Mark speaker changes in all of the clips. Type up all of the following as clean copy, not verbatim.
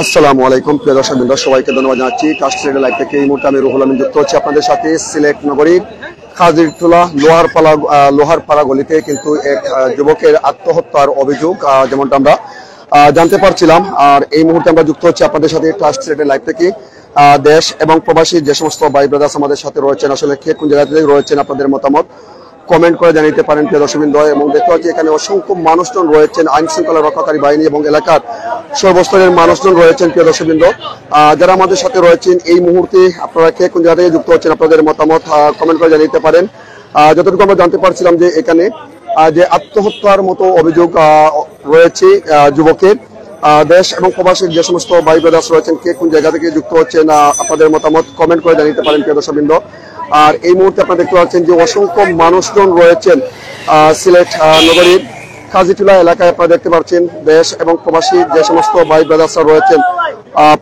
Speaker 1: আসসালামু আলাইকুম প্রিয় দর্শকবৃন্দ, সবাইকে ধন্যবাদ জানাচ্ছি। টাস্ক ট্রেডের লাইভ থেকে এই মুহূর্তে আমি রুহুল আমিন যুক্ত হচ্ছি আপনাদের সাথে সিলেট নগরীর খাজিরটোলা লোহারপাড়া গলিতে কিন্তু এক যুবকের আত্মহত্যার অভিযোগ যেমনটা আমরা জানতে পারছিলাম। আর এই মুহূর্তে আমরা যুক্ত হচ্ছি আপনাদের সাথে টাস্ক ট্রেডের লাইভ থেকে। দেশ এবং প্রবাসী যে সমস্ত ভাই ব্রাদার্স আমাদের সাথে রয়েছেন, আসলে কে কোন জায়গা থেকে রয়েছেন, আপনাদের মতামত কমেন্ট করে জানাতে পারেন প্রিয় দর্শকবৃন্দ। এবং দেখতে পাচ্ছি এখানে অসংখ্য মানুষজন রয়েছেন, আইন শৃঙ্খলা রক্ষাকারী বাহিনী এবং এলাকার সর্বস্তরের মানুষজন রয়েছেন প্রিয় দর্শকবৃন্দ, যারা আমাদের সাথে রয়েছেন। এই মুহূর্তে আপনারা কে কোন জায়গা থেকে যুক্ত হচ্ছেন, আপনাদের মতামত কমেন্ট করে জানাতে পারেন। যতটুকু আমরা জানতে পারছিলাম যে এখানে যে আত্মহত্যার মতো অভিযোগ রয়েছে যুবকের। দেশ এবং প্রবাসীর যে সমস্ত ভাই ব্রাদার্স রয়েছেন, কে কোন জায়গা থেকে যুক্ত হচ্ছেন, আপনাদের মতামত কমেন্ট করে জানাতে পারেন প্রিয় দর্শকবৃন্দ। আর এই মুহূর্তে আপনারা দেখতে পাচ্ছেন যে অসংখ্য মানুষজন রয়েছেন সিলেট নগরীর খাজিটোলা এলাকায়। আপনারা দেখতে পাচ্ছেন দেশ এবং প্রবাসী যে সমস্ত ভাই ব্রাদার্সরা রয়েছেন,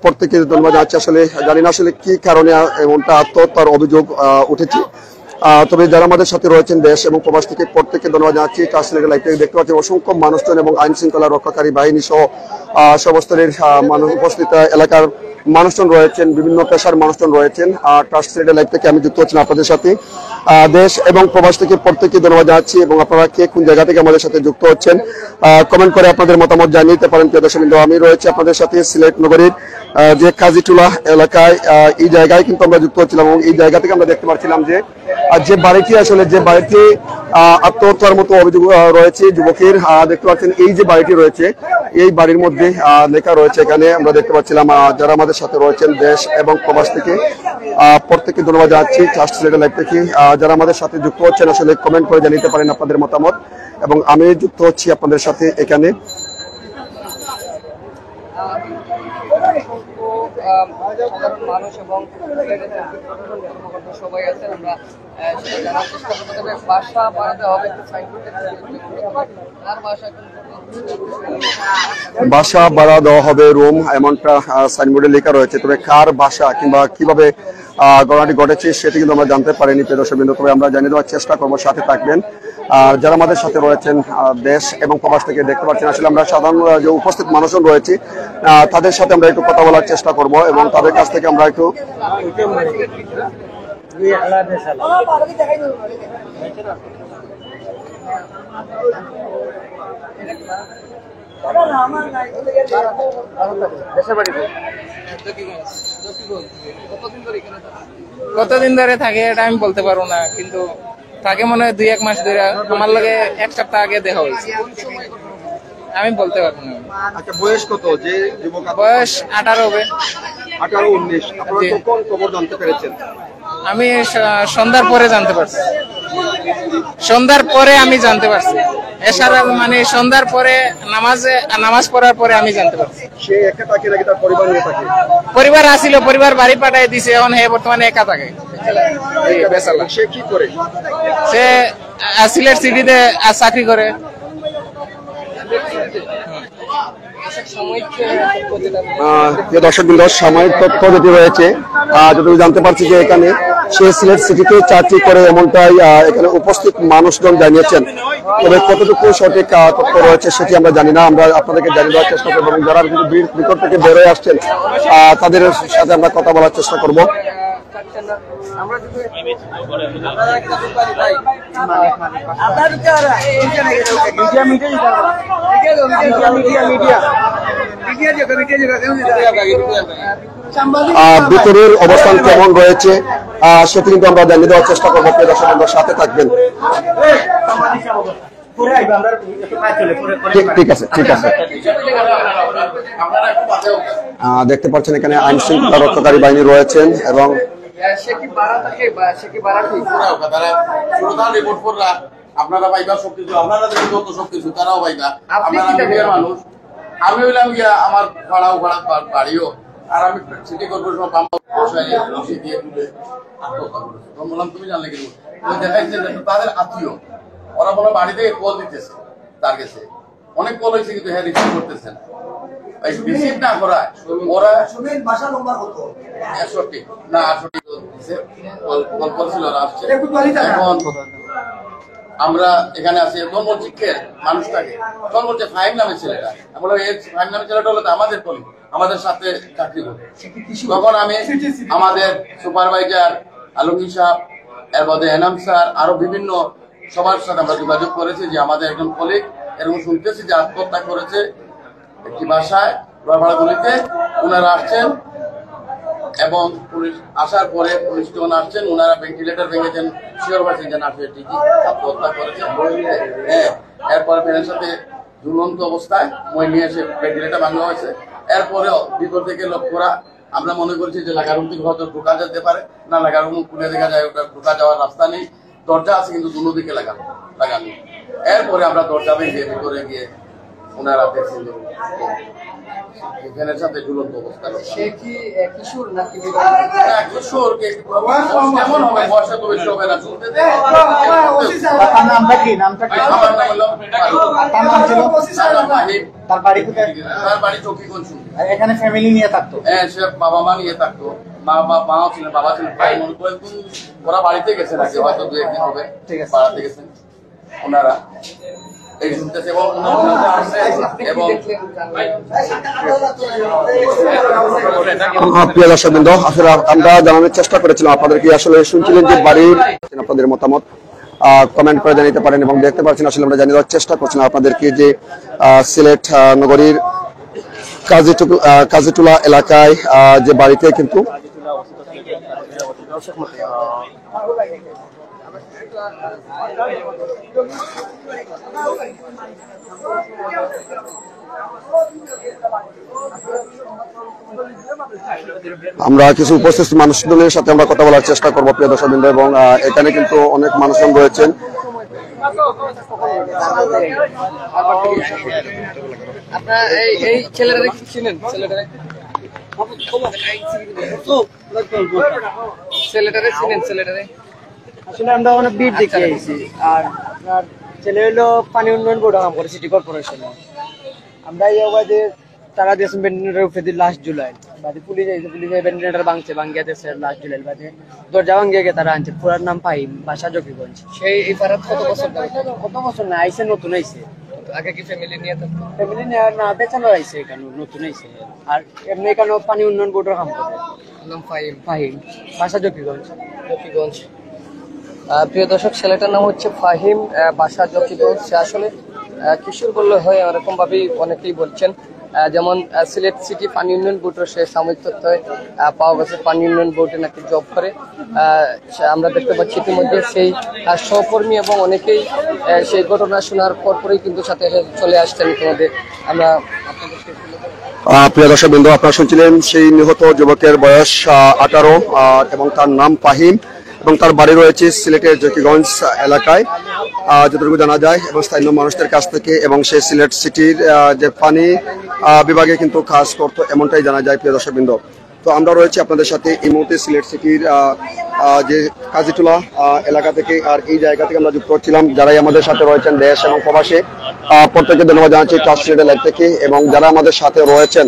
Speaker 1: প্রত্যেকে ধন্যবাদ জানাচ্ছি। আসলে জানি না আসলে কি কারণে এমনটা আত্মহত্যার অভিযোগ উঠেছে, তবে যারা আমাদের সাথে রয়েছেন দেশ এবং প্রবাস থেকে প্রত্যেককে ধন্যবাদ জানাচ্ছি। টাস্কলেটের লাইভ থেকে দেখতে পাচ্ছি অসংখ্য মানুষজন এবং আইন শৃঙ্খলা রক্ষাকারী বাহিনী সহ সর্বস্তরের মানুষ উপস্থিত, এলাকার মানুষজন রয়েছেন, বিভিন্ন পেশার মানুষজন রয়েছেন। টাস্কলেটের লাইভ থেকে আমি যুক্ত হচ্ছি আপনাদের সাথে দেশ এবং প্রবাস থেকে প্রত্যেককে ধন্যবাদ জানাচ্ছি। এবং আপনারা কে কোন জায়গা থেকে আমাদের সাথে যুক্ত হচ্ছেন কমেন্ট করে আপনাদের মতামত জানিয়ে দিতে পারেন প্রিয় দর্শকবৃন্দ। আমি রয়েছে আপনাদের সাথে সিলেট নগরীর যে খাজিটোলা এলাকায়। এই জায়গায় কিন্তু আমরা যুক্ত হচ্ছিলাম এবং এই জায়গা থেকে আমরা দেখতে পাচ্ছিলাম যে বাড়িটি আসলে যে বাড়িটি আত্মহত্যার মতো অভিযোগ রয়েছে যুবকের, দেখতে পাচ্ছেন এই যে বাড়িটি রয়েছে, এই বাড়ির মধ্যে লেখা রয়েছে। এখানে আমরা দেখতে পাচ্ছিলাম যারা আমাদের সাথে রয়েছেন দেশ এবং প্রবাস থেকে প্রত্যেককে ধন্যবাদ জানাচ্ছি। টাস্ক ট্রেডের লাইভ থেকে যারা আমাদের সাথে যুক্ত হচ্ছেন আসলে কমেন্ট করে জানিয়ে পারেন আপনাদের মতামত। এবং আমি যুক্ত হচ্ছি আপনাদের সাথে এখানে।
Speaker 2: সাধারণ মানুষ এবং সবাই আছেন, আমরা জানার চেষ্টা করতে হবে। ভাষা বাড়াতে হবে, আর
Speaker 1: ভাষা বাড়া দেওয়া হবে রুম, এমনটা সাইনবোর্ডে লেখা রয়েছে। তবে কার ভাষা কিংবা কিভাবে ঘটনাটি ঘটেছে সেটি কিন্তু আমরা জানতে পারিনি প্রিয় দর্শকবৃন্দ। তবে আমরা জানিয়ে দেওয়ার চেষ্টা করবো, সাথে থাকবেন। আর যারা আমাদের সাথে রয়েছেন দেশ এবং প্রবাস থেকে দেখতে পাচ্ছেন, আসলে আমরা সাধারণ যে উপস্থিত মানুষজন রয়েছে তাদের সাথে আমরা একটু কথা বলার চেষ্টা করব এবং তাদের কাছ থেকে আমরা একটু
Speaker 2: কতদিন ধরে থাকে এটা আমি বলতে পারবো না, কিন্তু থাকে মনে হয় 2-1 মাস ধরে। আমার লগে 1 সপ্তাহ আগে দেখা হয়েছে, আমি বলতে পারবো না।
Speaker 1: আচ্ছা, বয়স কত? যে যুবক
Speaker 2: বয়স 18 হবে।
Speaker 1: 18-19। আপনারা কখন খবর জানতে পেরেছেন?
Speaker 2: আমি সন্ধ্যার পরে জানতে পারছি। সন্ধ্যার পরে আমি জানতে পারছি, এশারা মানে সন্ধ্যার পরে নামাজ পড়ার পরে আমি জানতে পারছি।
Speaker 1: সে একা থাকে নাকি তার পরিবার নিয়ে থাকে?
Speaker 2: পরিবার আসিল, পরিবার বাড়ি পাঠিয়ে দিছে, এখন হে বর্তমানে একা থাকে।
Speaker 1: সে কি করে?
Speaker 2: সে সিলেট সিটিতে চাকরি করে।
Speaker 1: দর্শকবৃন্দ, সাময়িক তথ্য যেটি রয়েছে, যতটুকু জানতে পারছি যে এখানে সে সিলেট সিটিতে চাকরি করে, এমনটাই এখানে উপস্থিত মানুষজন জানিয়েছেন। তবে কতটুকু সঠিক তথ্য রয়েছে সেটি আমরা জানি না, আমরা আপনাদেরকে জানিয়ে দেওয়ার চেষ্টা করবো। এবং যারা ভিতর থেকে বেরোয় আসছেন তাদের সাথে আমরা কথা বলার চেষ্টা করবো। ভিতরের অবস্থান কেমন রয়েছে সেটি কিন্তু আমরা জানিয়ে দেওয়ার চেষ্টা করবো। দর্শকদের সাথে থাকবেন। ঠিক আছে। দেখতে পাচ্ছেন এখানে আইন শৃঙ্খলা রক্ষাকারী বাহিনী রয়েছেন এবং
Speaker 3: আপনারা পাইবা সবকিছু, আপনারা যত সবকিছু তারাও পাইবা। মানুষ আমি হইলাম গিয়া আমার ভাড়াও বাড়িও, আর আমি সিটি কর্পোরেশন দিয়ে তুলে আত্মহত্যা করেছি। বললাম তুমি জানলে কিন্তু দেখাইছে তাদের আত্মীয়, ওরা বলো বাড়ি থেকে কল দিতেছে তার কাছে, অনেক কল হয়েছে কিন্তু হ্যাঁ রিসিভ করতেছেন। রিসিভ না করা ওরা ভাষা নম্বর হতো 61 না 68 কল করেছিল, আসছে এখন আমরা এখানে আছি ধর্ম শিক্ষের মানুষটাকে তখন বলছে ফাহিম নামের ছেলেটা বলো এই ফাহিম নামের ছেলেটা হলো তো আমাদের কলি আমাদের সাথে চাকরি করে। তখন আমি আমাদের সুপারভাইজার আলমগীর সাহেব এর মধ্যে এনাম স্যার আরো বিভিন্ন সবার সাথে আমরা যোগাযোগ করেছি যে আমাদের একজন কলিগ এরকম শুনতেছি যে আত্মহত্যা করেছে একটি বাসায় লোহারপাড়াগুলিতে। ওনারা আসছেন এবং পুলিশ আসার পরে পুলিশ যখন আসছেন ওনারা ভেন্টিলেটর ভেঙেছেন, শিওর হয়েছেন যে না সে ঠিকই আত্মহত্যা করেছে। হ্যাঁ, এরপরে ফ্যানের সাথে ঝুলন্ত অবস্থায় মই নিয়ে এসে ভেন্টিলেটর ভাঙা হয়েছে। এরপরেও ভিতর থেকে লক্ষ্যরা আমরা মনে করছি যে লাগার রুম থেকে হয়তো ঢোকা যেতে পারে, না লাগার রুম খুলে দেখা যায় ওটা ঢোকা যাওয়ার রাস্তা নেই, দরজা আছে কিন্তু দুনো দিকে লাগানো। এরপরে আমরা দরজা ভেঙে ভিতরে গিয়ে ওনারা দেখছেন ফ্যানের সাথে ঝুলন্ত অবস্থা।
Speaker 2: সে কি কিশোর নাকি
Speaker 3: কিশোর কেমন হবে, বয়সে তো বেশি হবে না। শুনতে আমার নাম হলো
Speaker 4: তার বাড়ি কোথায়?
Speaker 3: তার বাড়ি চকিগঞ্জ।
Speaker 4: এখানে ফ্যামিলি নিয়ে থাকতো?
Speaker 3: হ্যাঁ, সে বাবা মা নিয়ে থাকতো। মাও ছিলেন, বাবা ছিলেন, ভাই মনে করেন ওরা বাড়িতে গেছে নাকি হয়তো 2-1 দিন হবে বাড়াতে গেছেন ওনারা এই শুনতেছে এবং
Speaker 1: প্রিয় দর্শকবৃন্দ, আসলে আমরা জানানোর চেষ্টা করেছিলাম আপনাদেরকে, আসলে শুনছিলেন যে বাড়ির আপনাদের মতামত কমেন্ট করে জানাতে পারেন এবং দেখতে পাচ্ছেন আসলে আমরা জানিয়ে দেওয়ার চেষ্টা করছিলাম আপনাদেরকে যে সিলেট নগরীর কাজীটুলা এলাকায় যে বাড়িতে কিন্তু আমরা কিছু উপস্থিত মানুষজনের সাথে আমরা কথা বলার চেষ্টা করবো প্রিয় দর্শকবৃন্দ, এবং এখানে কিন্তু অনেক মানুষজন রয়েছেন।
Speaker 2: আপনার এই ছেলেটা চিনেন? ছেলেটারে চিনেন? ছেলেটারে
Speaker 4: আসলে আমরা অনেক বিট দেখে আইছি। আর আপনার ছেলে হলো পানি উন্নয়ন বোর্ড কাম করে সিটি কর্পোরেশনে। আমরা এই অবাধে টাকা দিয়েছেন ভেন্টিলেটার উপরে দিয়ে লাস্ট জুলাই বাদে পুলিশ আইছে, পুলিশ ভেন্টিলেটার ভাঙছে, ভাঙিয়ে দিয়েছে লাস্ট জুলাই বাদে দরজা ভাঙিয়ে গিয়ে তারা আনছে। পুরার নাম ফাহিম, বাসা জকিগঞ্জ।
Speaker 2: সেই এই পাড়াত কত বছর ধরে?
Speaker 4: কত বছর না আইছে, নতুন আইছে।
Speaker 2: আগে কি ফ্যামিলি নিয়ে থাকতো?
Speaker 4: ফ্যামিলি না বেচানো আইছে, এখানে নতুন আইছে। আর এমনি এখানে পানি উন্নয়ন বোর্ডের কাম করে।
Speaker 2: নাম ফাহিম।
Speaker 4: ফাহিম, বাসা জকিগঞ্জ।
Speaker 2: জকিগঞ্জ। প্রিয় দর্শক, ছেলেটার নাম হচ্ছে ফাহিম, বাসা জকিগঞ্জ। সে আসলে কিশোর বললে হয়, এরকম ভাবেই অনেকেই বলছেন। যেমন সিলেট সিটি পানি উন্নয়ন বোর্ডের সে সাময়িক তথ্যে পাওয়া গেছে পানি উন্নয়ন বোর্ডে নাকি জব করে। আমরা দেখতে পাচ্ছি ইতিমধ্যে সেই সহকর্মী এবং অনেকেই সেই ঘটনা শোনার পরপরই কিন্তু সাথে চলে আসছেন। ইতিমধ্যে আমরা
Speaker 1: প্রিয় দর্শকবৃন্দ, আপনারা শুনছিলেন সেই নিহত যুবকের বয়স 18 এবং তার নাম ফাহিম এবং তার বাড়ি রয়েছে সিলেটের জকিগঞ্জ এলাকায় যতটুকু জানা যায় এবং স্থানীয় মানুষদের কাছ থেকে, এবং সে সিলেট সিটির যে পানি বিভাগে কিন্তু কাজ করতো এমনটাই জানা যায় প্রিয় দর্শকবৃন্দ। তো আমরা রয়েছি আপনাদের সাথে এই মুহূর্তে সিলেট সিটির যে কাজীটুলা এলাকা থেকে, আর এই জায়গা থেকে আমরা যুক্ত হচ্ছিলাম। যারাই আমাদের সাথে রয়েছেন দেশ এবং প্রবাসে, প্রত্যেককে ধন্যবাদ জানাচ্ছি ট্রাস্ট সিলেটের লাইভ থেকে, এবং যারা আমাদের সাথে রয়েছেন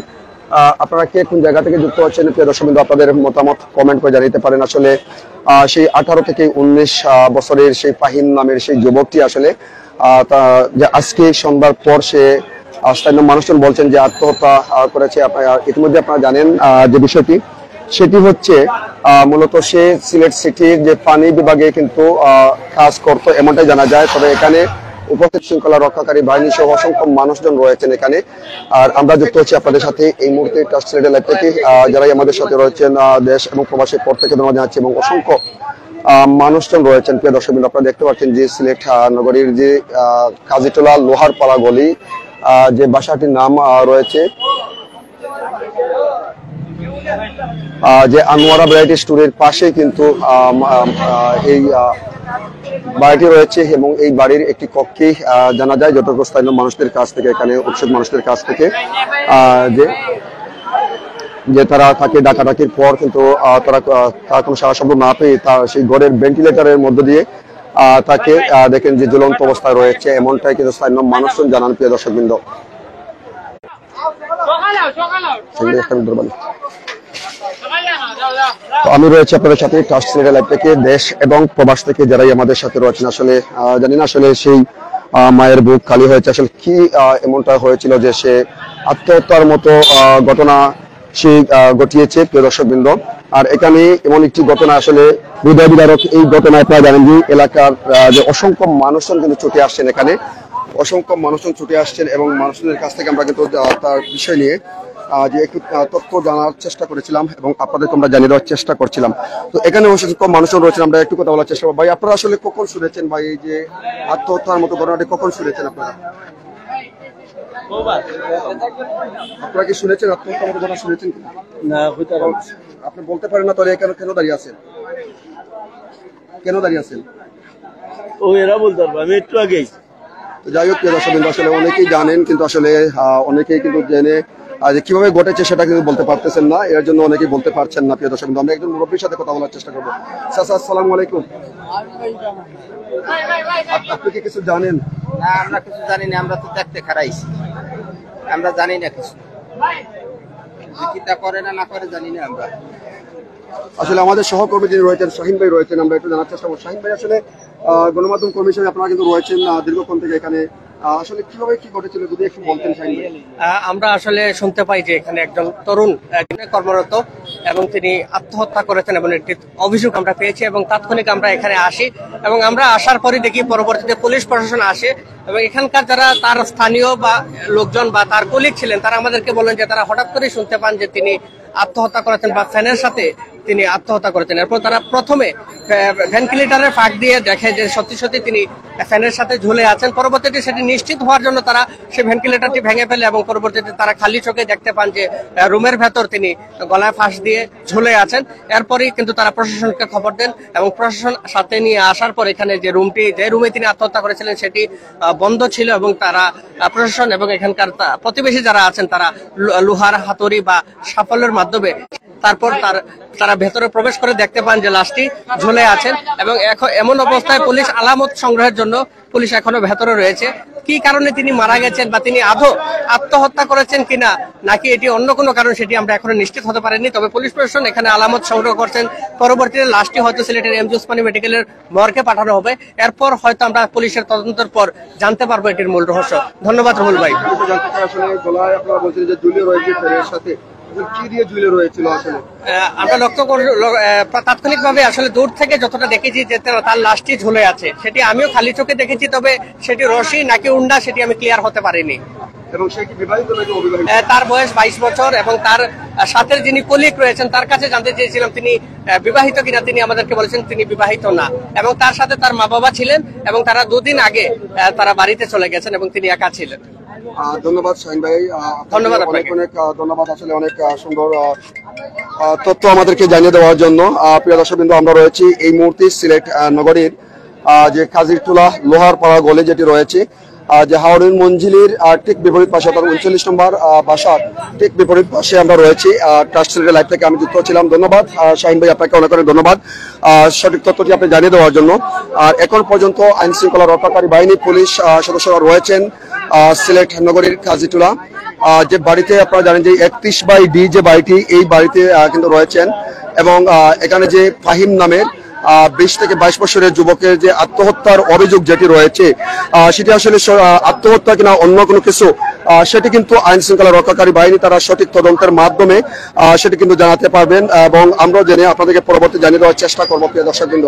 Speaker 1: আপনারা কে কোন জায়গা থেকে যুক্ত হচ্ছেন প্রিয় দর্শকবৃন্দ, আপনাদের মতামত কমেন্ট করে জানাতে পারেন। আসলে সেই 18 থেকে 19 বছরের সেই ফাহিম নামের সেই যুবকটি আসলে যে আজকে সন্ধ্যার পর সে স্থানীয় মানুষজন বলছেন যে আত্মহত্যা করেছে। ইতিমধ্যে আপনারা জানেন যে বিষয়টি, সেটি হচ্ছে মূলত সে সিলেট সিটির যে পানি বিভাগে কিন্তু কাজ করতো এমনটাই জানা যায়। তবে এখানে উপস্থিত শৃঙ্খলা রক্ষাকারী বাহিনী সহ অসংখ্য মানুষজন রয়েছেন এখানে। আর আমরা যুক্ত হচ্ছি আপনাদের সাথে এই মুহূর্তে ট্রাস্ট সিলেটের লাইভ থেকে। যারাই আমাদের সাথে রয়েছেন দেশ এবং প্রবাসী প্রত্যেককে ধন্যবাদ জানাচ্ছি, এবং অসংখ্য মানুষজন রয়েছেন প্রিয় দর্শকবৃন্দ। আপনারা দেখতে পাচ্ছেন যে সিলেট নগরীর যে কাজীটুলা লোহারপাড়া গলি যে বাসাটির নাম রয়েছে যে আনোয়ারা ভ্যারাইটি স্টোরের পাশে কিন্তু এই বাড়িটি রয়েছে, এবং এই বাড়ির একটি কক্ষে জানা যায় যতটুকু স্থানীয় মানুষদের কাছ থেকে, এখানে উপস্থিত মানুষদের কাছ থেকে যে তারা তাকে ডাকাডাকির পর কিন্তু তারা কোনো সারা শব্দ না পেয়ে সেই ঘরের ভেন্টিলেটরের মধ্য দিয়ে তাকে দেখেন যে ঝুলন্ত অবস্থায় রয়েছে, এমনটাই কিন্তু স্থানীয় মানুষজন জানান প্রিয় দর্শকবৃন্দ। আমি রয়েছে আপনাদের সাথে ট্রাস্ট সিলেট লাইভ থেকে দেশ এবং প্রবাস থেকে যারাই আমাদের সাথে রয়েছেন। আসলে জানি না আসলে সেই মায়ের বুক খালি হয়েছে, আসলে কি এমনটা হয়েছিল যে সে আত্মহত্যার মতো ঘটনা সে ঘটিয়েছে প্রিয় দর্শকবৃন্দ। আর এখানে এমন একটি ঘটনা আসলে হৃদয় বিদারক। এই ঘটনায় আপনারা জানেন যে এলাকার যে অসংখ্য মানুষজন কিন্তু ছুটে আসছেন, এখানে অসংখ্য মানুষজন ছুটে আসছেন এবং মানুষজনের কাছ থেকে আমরা কিন্তু তার বিষয় নিয়ে যে একটু তথ্য জানার চেষ্টা করেছিলাম এবং আপনাদেরকে আমরা জানিয়ে দেওয়ার চেষ্টা করছিলাম। তো এখানে অসংখ্য মানুষজন রয়েছেন, আমরা একটু কথা বলার চেষ্টা করবো। ভাই, আপনারা আসলে কখন শুনেছেন ভাই এই যে আত্মহত্যার মতো ঘটনাটি কখন শুনেছেন আপনারা? আপনারা কি শুনেছেন আত্মহত্যার মতো ঘটনা শুনেছেন?
Speaker 4: না,
Speaker 1: আপনি বলতে পারেন না তাহলে কেন দাঁড়িয়ে আছেন? কেন দাঁড়িয়ে আছেন?
Speaker 4: ও এরা বলতে পারবো, আমি একটু আগেই।
Speaker 1: যাই হোক প্রিয় দর্শক, আসলে অনেকেই জানেন কিন্তু আসলে অনেকেই কিন্তু জেনে যে কিভাবে ঘটেছে সেটা কিন্তু বলতে পারতেছেন না, এর জন্য অনেকেই বলতে পারছেন না। প্রিয় দর্শক, আমরা একজন মুরব্বীর সাথে কথা বলার চেষ্টা করবো। চাচা, আসসালামু আলাইকুম। আপনি কি কিছু জানেন?
Speaker 5: না, আমরা কিছু জানি না, আমরা তো দেখতে খারাইছি, আমরা জানি না কিছু, কিতা করে না না করে জানি না আমরা।
Speaker 1: আসলে আমাদের সহকর্মী যিনি রয়েছেন শাহিন ভাই রয়েছেন, আমরা একটু জানার চেষ্টা করবো। শাহিন ভাই, আসলে গণমাধ্যম কমিশনে আপনারা কিন্তু রয়েছেন দীর্ঘক্ষণ থেকে এখানে, আসলে কিভাবে কি ঘটেছিল যদি একটু বলতেন শাহিন ভাই।
Speaker 2: আমরা আসলে শুনতে পাই যে এখানে একজন তরুণ কর্মরত এবং তিনি আত্মহত্যা করেছেন এবং একটি অভিযোগ আমরা পেয়েছি এবং তাৎক্ষণিক আমরা এখানে আসি এবং আমরা আসার পরে দেখি পরবর্তীতে পুলিশ প্রশাসন আসে এবং এখানকার যারা তার স্থানীয় বা লোকজন বা তার কলিগ ছিলেন তারা আমাদেরকে বলেন যে তারা হঠাৎ করে শুনতে পান যে তিনি আত্মহত্যা করেছেন বা ফ্যানের সাথে তিনি আত্মহত্যা করেছেন। এরপর তারা প্রথমে ভেন্টিলেটরের ফাঁক দিয়ে দেখে যে সত্যি সত্যি তিনি ফ্যানের সাথে ঝুলে আছেন। পরবর্তীতে সেটি নিশ্চিত হওয়ার জন্য তারা সেই ভেন্টিলেটরটি ভেঙে ফেলে এবং পরবর্তীতে তারা খালি চোখে দেখতে পান যে রুমের ভেতর তিনি গলায় ফাঁস দিয়ে ঝুলে আছেন। এরপরই কিন্তু তারা প্রশাসনকে খবর দেন এবং প্রশাসন সাথে নিয়ে আসার পর এখানে যে রুমে তিনি আত্মহত্যা করেছিলেন সেটি বন্ধ ছিল এবং তারা প্রশাসন এবং এখানকার প্রতিবেশী যারা আছেন তারা লোহার হাতুড়ি বা সাফল্যের মাধ্যমে তারপর তারা ভেতরে প্রবেশ করে দেখতে পান যে লাশটি ঝুলে আছেন এবং এখন এমন অবস্থায় পুলিশ আলামত সংগ্রহের জন্য পুলিশ এখনো ভেতরে রয়েছে। কি কারণে তিনি মারা গেছেন বা তিনি আদৌ আত্মহত্যা করেছেন কিনা নাকি এটি অন্য কোনো কারণ সেটি আমরা এখনো নিশ্চিত হতে পারিনি। তবে পুলিশ প্রশাসন এখানে আলামত সংগ্রহ করছেন। পরবর্তীতে লাশটি হয়তো সিলেটের এমজি ওসমানী মেডিকেলের মর্গে পাঠানো হবে। এরপর হয়তো আমরা পুলিশের তদন্তের পর জানতে পারবো এটির মূল রহস্য। ধন্যবাদ রুহুল ভাই। আমরা লক্ষ্য করি তাৎক্ষণিকভাবে আসলে দূর থেকে যতটা দেখেছি যে তার লাশটি ঝুলে আছে সেটি আমিও খালি চোখে দেখেছি, তবে সেটি রশি নাকি উন্ডা সেটি আমি ক্লিয়ার হতে পারিনি। তার বয়স 22 বছর এবং তার সাথে যিনি কলিগ রয়েছেন তার কাছে জানতে চেয়েছিলাম তিনি বিবাহিত কিনা, তিনি আমাদেরকে বলেছেন তিনি বিবাহিত না এবং তার সাথে তার মা বাবা ছিলেন এবং তারা 2 দিন আগে তারা বাড়িতে চলে গেছেন এবং তিনি একা ছিলেন।
Speaker 1: ধন্যবাদ শাহিন ভাই, ধন্যবাদ, অনেক অনেক ধন্যবাদ। আসলে অনেক সুন্দর তথ্য আমাদেরকে জানিয়ে দেওয়ার জন্য। প্রিয় দর্শকবৃন্দ, আমরা রয়েছি এই মুহূর্তে সিলেট নগরীর যে কাজিরটোলা লোহার পাড়া গলি যেটি রয়েছে, যে হাওড়ির মঞ্জিলের ঠিক বিপরীত পাশে অর্থাৎ 39 নম্বর বাসার ঠিক বিপরীত পাশে আমরা রয়েছি। ট্রাস্ট সিলেট লাইভ থেকে আমি যুক্ত ছিলাম। ধন্যবাদ শাহিন ভাই, আপনাকে অনেক অনেক ধন্যবাদ সঠিক তথ্যটি আপনি জানিয়ে দেওয়ার জন্য। আর এখন পর্যন্ত আইন শৃঙ্খলা রক্ষাকারী বাহিনী পুলিশ সদস্যরা রয়েছেন সিলেট নগরীর কাজিরটোলা যে বাড়িতে, আপনারা জানেন যে 31/D যে বাড়িটি, এই বাড়িতে কিন্তু রয়েছেন এবং এখানে যে ফাহিম নামের 20 থেকে 22 বছরের যুবকের যে আত্মহত্যার অভিযোগ যেটি রয়েছে সেটি আসলে আত্মহত্যা কিনা অন্য কোনো কিছু সেটি কিন্তু আইন শৃঙ্খলা রক্ষাকারী বাহিনী তারা সঠিক তদন্তের মাধ্যমে সেটি কিন্তু জানাতে পারবেন এবং আমরা জেনে আপনাদেরকে পরবর্তী জানিয়ে দেওয়ার চেষ্টা করবো। প্রিয় দর্শকবৃন্দ,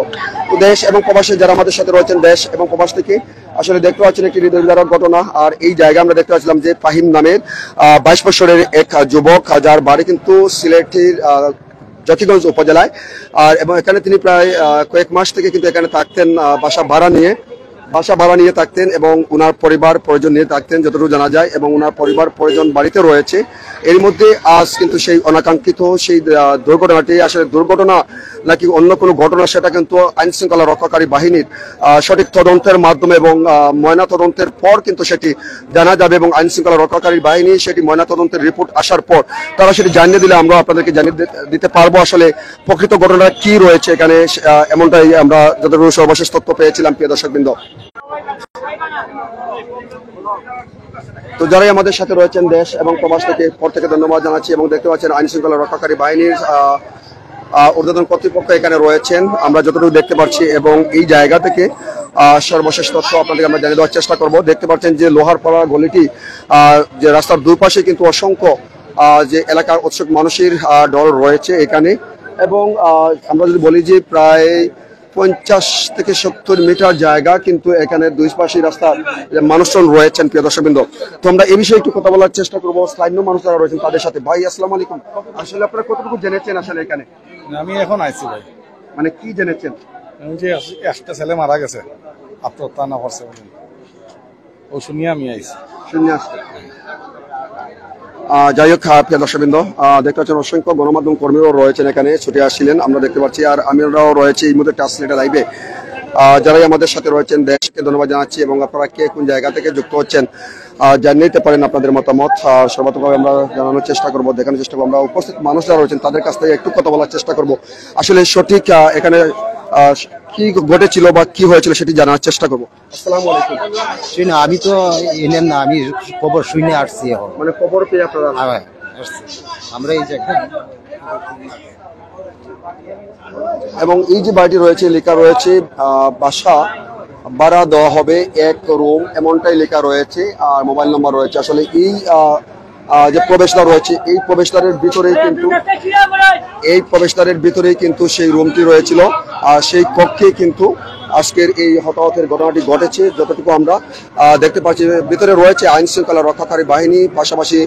Speaker 1: দেশ এবং প্রবাসী যারা আমাদের সাথে রয়েছেন দেশ এবং প্রবাস থেকে আসলে দেখতে পাচ্ছেন একটি হৃদয় বিদারক ঘটনা। আর এই জায়গায় আমরা দেখতে পাচ্ছিলাম যে ফাহিম নামের 22 বছরের এক যুবক যার বাড়ি কিন্তু সিলেটের জকিগঞ্জ উপজেলায়। আর এবং এখানে তিনি প্রায় কয়েক মাস থেকে কিন্তু এখানে থাকতেন, বাসা ভাড়া নিয়ে থাকতেন এবং ওনার পরিবার পরিজন নিয়ে থাকতেন যতটুকু জানা যায় এবং ওনার পরিবার পরিজন বাড়িতে রয়েছে। এর মধ্যে আজ কিন্তু সেই অনাকাঙ্ক্ষিত সেই দুর্ঘটনাটি আসলে দুর্ঘটনা নাকি অন্য কোনো ঘটনা সেটা কিন্তু আইন শৃঙ্খলা রক্ষাকারী বাহিনীর সঠিক তদন্তের মাধ্যমে এবং ময়না তদন্তের পর কিন্তু সেটি জানা যাবে এবং আইন শৃঙ্খলা রক্ষাকারী বাহিনী সেটি ময়না তদন্তের রিপোর্ট আসার পর তারা সেটি জানিয়ে দিলে আমরা আপনাদেরকে জানিয়ে দিতে পারবো আসলে প্রকৃত ঘটনা কি রয়েছে এখানে। এমনটাই আমরা যতটুকু সর্বশেষ তথ্য পেয়েছিলাম। প্রিয় দর্শকবৃন্দ, তো যারাই আমাদের সাথে রয়েছেন দেশ এবং প্রবাস থেকে প্রত্যেকে ধন্যবাদ জানাচ্ছি এবং দেখতে পাচ্ছেন আইন শৃঙ্খলা রক্ষাকারী বাহিনীর ঊর্ধ্বতন কর্তৃপক্ষ এখানে রয়েছেন আমরা যতটুকু দেখতে পাচ্ছি, এবং এই জায়গা থেকে সর্বশেষ তথ্য আপনাদেরকে আমরা জানিয়ে দেওয়ার চেষ্টা করব। দেখতে পাচ্ছেন যে লোহারপাড়া গলিটি, যে রাস্তার দুপাশে কিন্তু অসংখ্য যে এলাকার উৎসুক মানুষের দল রয়েছে এখানে, এবং আমরা যদি বলি যে প্রায় 50 থেকে 70 মিটার জায়গা কিন্তু এখানে দুই পাশে রাস্তার মানুষজন রয়েছেন। প্রিয় দর্শকবৃন্দ, তো আমরা এই বিষয়ে একটু কথা বলার চেষ্টা করবো স্থানীয় মানুষ যারা রয়েছেন তাদের সাথে। ভাই আসসালামু আলাইকুম, আসলে আপনারা কতটুকু জেনেছেন আসলে এখানে?
Speaker 6: আমি এখন আইছি ভাই,
Speaker 1: মানে কি জেনেছেন?
Speaker 6: যে একটা ছেলে মারা গেছে আত্মহত্যা না করছে বলে ও শুনিয়ে আমি আইছি।
Speaker 1: শূন্য আসছে। যাই হোক প্রিয় দর্শকবৃন্দ, দেখতে পাচ্ছেন অসংখ্য গণমাধ্যম কর্মীরাও রয়েছেন এখানে, ছুটে আসছিলেন আমরা দেখতে পাচ্ছি, আর আমরাও রয়েছে এই মুহূর্তে ট্রান্সলেটর লাইভে। যারাই আমাদের সাথে রয়েছেন দেশকে ধন্যবাদ জানাচ্ছি, এবং আপনারা কে কোন জায়গা থেকে যুক্ত হচ্ছেন জানিয়ে নিতে পারেন আপনাদের মতামত। সর্বাত্মকভাবে আমরা জানানোর চেষ্টা করবো, দেখানোর চেষ্টা করবো। আমরা উপস্থিত মানুষ যারা রয়েছেন তাদের কাছ থেকে একটু কথা বলার চেষ্টা করব, আসলে সঠিক এখানে কি ঘটেছিল বা কি হয়েছিল সেটি জানার চেষ্টা করবো। আসসালামু আলাইকুম।
Speaker 7: আমি তো এনেন না, আমি খবর শুনে আসছি এখন।
Speaker 1: মানে খবর পেয়ে আপনারা
Speaker 7: আমরা এই জায়গায়,
Speaker 1: এবং এই যে বাড়িটি রয়েছে লেখা রয়েছে বাসা ভাড়া দেওয়া হবে 1 রুম, এমনটাই লেখা রয়েছে, আর মোবাইল নম্বর রয়েছে। আসলে এই যে প্রবেশদ্বার রয়েছে এই প্রবেশদ্বারের ভিতরেই কিন্তু সেই রুমটি রয়েছিল, আর সেই কক্ষে কিন্তু আজকের এই হতাহতের ঘটনাটি ঘটেছে। যতটুকু আমরা দেখতে পাচ্ছি ভিতরে রয়েছে আইন শৃঙ্খলা রক্ষাকারী বাহিনী, পাশাপাশি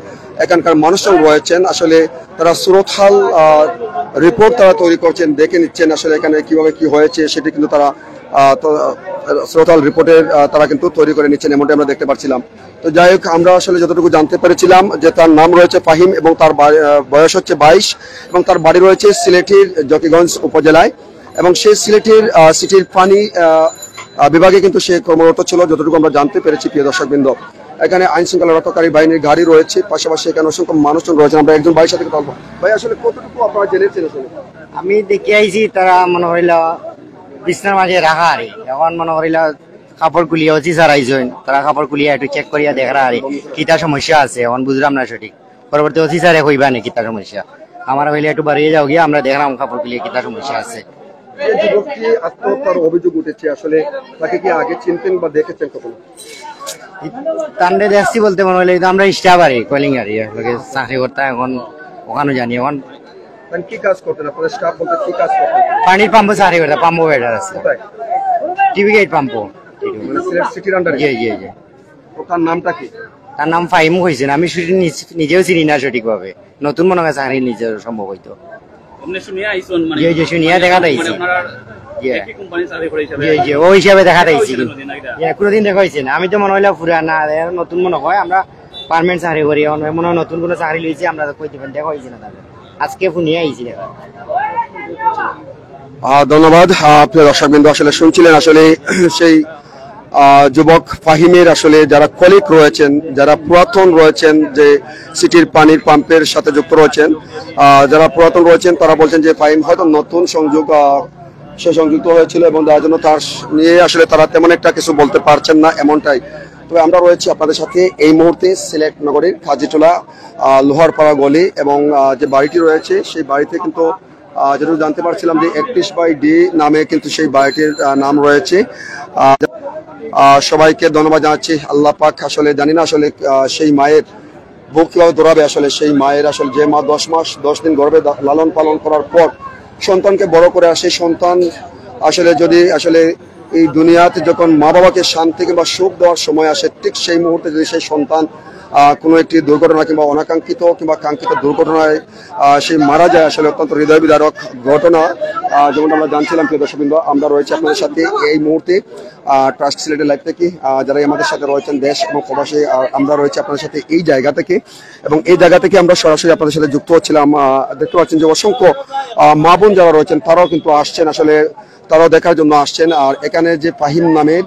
Speaker 1: এখানকার মানুষজন রয়েছেন। আসলে তারা সুরতহাল রিপোর্ট তারা তৈরি করছেন, দেখে নিচ্ছেন আসলে এখানে কিভাবে কি হয়েছে সেটি কিন্তু তারা সুরতহাল রিপোর্টের তারা কিন্তু তৈরি করে নিচ্ছেন, এমনটা আমরা দেখতে পাচ্ছিলাম। তো যাই হোক, আমরা আসলে যতটুকু জানতে পেরেছিলাম যে তার নাম রয়েছে ফাহিম, এবং তার বয়স হচ্ছে 22, এবং তার বাড়ি রয়েছে সিলেটের জকিগঞ্জ উপজেলায়, এবং সেই সিটির পানি বিভাগে কিন্তু সে কর্মরত ছিল যতটুকু আমরা জানতে পেরেছি। প্রিয় দর্শকবৃন্দ, এখানে আইন শৃঙ্খলা রক্ষাকারী বাহিনীর গাড়ি রয়েছে, পাশাপাশি এখানে অসংখ্য মানুষজন রয়েছেন। আমরা একজন ভাইয়ের সাথে কথা বলবো। ভাই আসলে কতটুকু আপনারা জেনেছেন? আসলে
Speaker 7: আমি দেখে আইছি তারা মনে করিল বিছনার মাঝে রাখা আরে, এখন মনে করিল কাপড় কুলিয়া অতি সারাইছেন, তারা কাপড় কুলিয়া একটু চেক করিয়া দেখা আরে কিতা সমস্যা আছে, এখন বুঝলাম না সঠিক। পরবর্তী অতি সারে কইবা নি কিতা সমস্যা, আমার হইলে একটু বাড়িয়ে যাও গিয়ে আমরা দেখলাম কাপড় কুলিয়া কিতা সমস্যা আছে।
Speaker 1: যুবকটি আত্মহত্যার অভিযোগ উঠেছে, আসলে তাকে কি আগে চিনতেন বা দেখেছেন কখনো?
Speaker 7: তান্ডে দেখছি বলতে মনে হইলে আমরা স্টাফ আরে কলিং আরে চাকরি করতাম, এখন ওখানে জানি। এখন
Speaker 1: কি কাজ করতেন আপনাদের স্টাফ বলতে? কি কাজ করতেন?
Speaker 7: পানির পাম্প চাকরি করতাম, পাম্প বেটার আছে, টিভি গেট পাম্প।
Speaker 1: মানে সিলেট সিটির আন্ডারে?
Speaker 7: জি জি জি।
Speaker 1: তার নামটা কি?
Speaker 7: তার নাম ফাহিম হয়েছে, আমি নিজেও চিনি না সঠিকভাবে, নতুন মনে হয় চাকরি নিজের সম্ভব হইতো। শুনিয়া দেখা দিয়েছি, ও হিসাবে দেখা দিয়েছি, কোনোদিন দেখা হয়েছে না। আমি তো মনে হইলে পুরা না নতুন মনে হয়, আমরা পার্মানেন্ট চাকরি করি, মনে হয় নতুন কোনো চাকরি লইছি আমরা কই দিবেন, দেখা হয়েছে না তাদের, আজকে শুনিয়ে আইছি দেখা।
Speaker 1: ধন্যবাদ। প্রিয় দর্শকবৃন্দ, আসলে শুনছিলেন আসলে সেই যুবক ফাহিমের আসলে যারা কলিগ রয়েছেন, যারা পুরাতন রয়েছেন, যে সিটির পানির পাম্পের সাথে যুক্ত রয়েছেন, যারা পুরাতন রয়েছেন তারা বলছেন যে ফাহিম হয়তো নতুন সে সংযুক্ত হয়েছিল, এবং যার জন্য তার নিয়ে আসলে তারা তেমন একটা কিছু বলতে পারছেন না, এমনটাই। তবে আমরা রয়েছি আপনাদের সাথে এই মুহূর্তে সিলেট নগরীর কাজীটোলা লোহারপাড়া গলি, এবং যে বাড়িটি রয়েছে সেই বাড়িতে কিন্তু যেটুকু জানতে পারছিলাম যে 31/D নামে কিন্তু সেই বাড়িটির নাম রয়েছে। সবাইকে ধন্যবাদ জানাচ্ছি। আল্লাহ পাক, আসলে জানি না আসলে সেই মায়ের বুক কিভাবে দৌড়াবে। আসলে সেই মায়ের আসলে যে মা 10 মাস 10 দিন গর্ভে লালন পালন করার পর সন্তানকে বড় করে আসে, সন্তান আসলে যদি আসলে এই দুনিয়াতে যখন মা বাবাকে শান্তি কিংবা সুখ দেওয়ার সময় আসে, ঠিক সেই মুহূর্তে যদি সেই সন্তান কোনো একটি দুর্ঘটনা কিংবা অনাকাঙ্ক্ষিত কিংবা কাঙ্ক্ষিত দুর্ঘটনায় সেই মারা যায়, আসলে অত্যন্ত হৃদয় বিদারক ঘটনা। যেমন আমরা জানছিলাম, প্রিয় দর্শকবৃন্দ, আমরা রয়েছে আপনাদের সাথে এই মুহূর্তে ট্রাস্ট সিলেটের লাইভ থেকে, যারা আমাদের সাথে রয়েছেন দেশ এবং প্রবাসে, আমরা রয়েছে আপনাদের সাথে এই জায়গা থেকে, এবং এই জায়গা থেকে আমরা সরাসরি আপনাদের সাথে যুক্ত হচ্ছিলাম। দেখতে পাচ্ছেন যে অসংখ্য মা বোন যারা রয়েছেন তারাও কিন্তু আসছেন, আসলে তারাও দেখার জন্য আসছেন। আর এখানে যে ফাহিম নামের